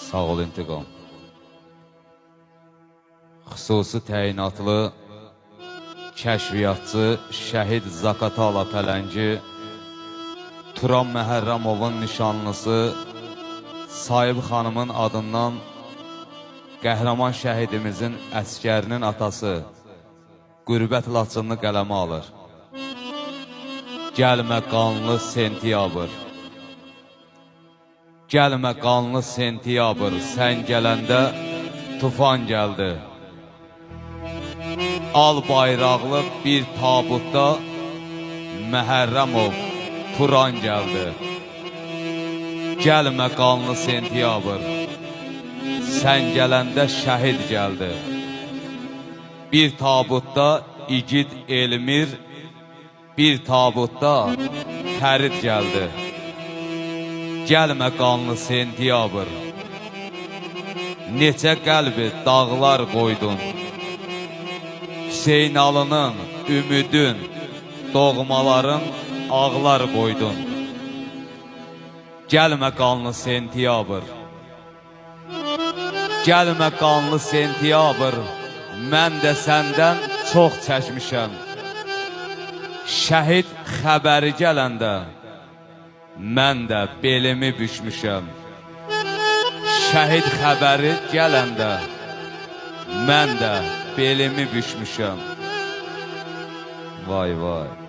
Sağ ol İntiqam. Xüsusi təyinatlı kəşfiyyatçı şəhid Zakatala Pələngi, Turan Məhərrəmovun nişanlısı Sahib xanımın adından qəhrəman şəhidimizin əskərinin atası Qürbət Laçınını qələmə alır. Gəlmə qanlı sentyabr. Gəlmə qanlı sentyabr, sən gələndə tufan gəldi. Al bayraqlı bir tabutda Məhərrəmov Turan gəldi. Gəlmə qanlı sentyabr, sən gələndə şəhid gəldi. Bir tabutda İgid Elmir, bir tabutda Fərid gəldi. Gəlmə qanlı sentyabr, neçə qəlbi dağlar qoydun. Hüseynalının, ümidin, doğmaların ağlar qoydun. Gəlmə qanlı sentyabr, gəlmə qanlı sentyabr, mən də səndən çox çəkmişəm. Şəhid xəbəri gələndə, mən də belimi bükmüşəm. Şəhid xəbəri gələndə, mən də belimi bükmüşəm. Vay vay.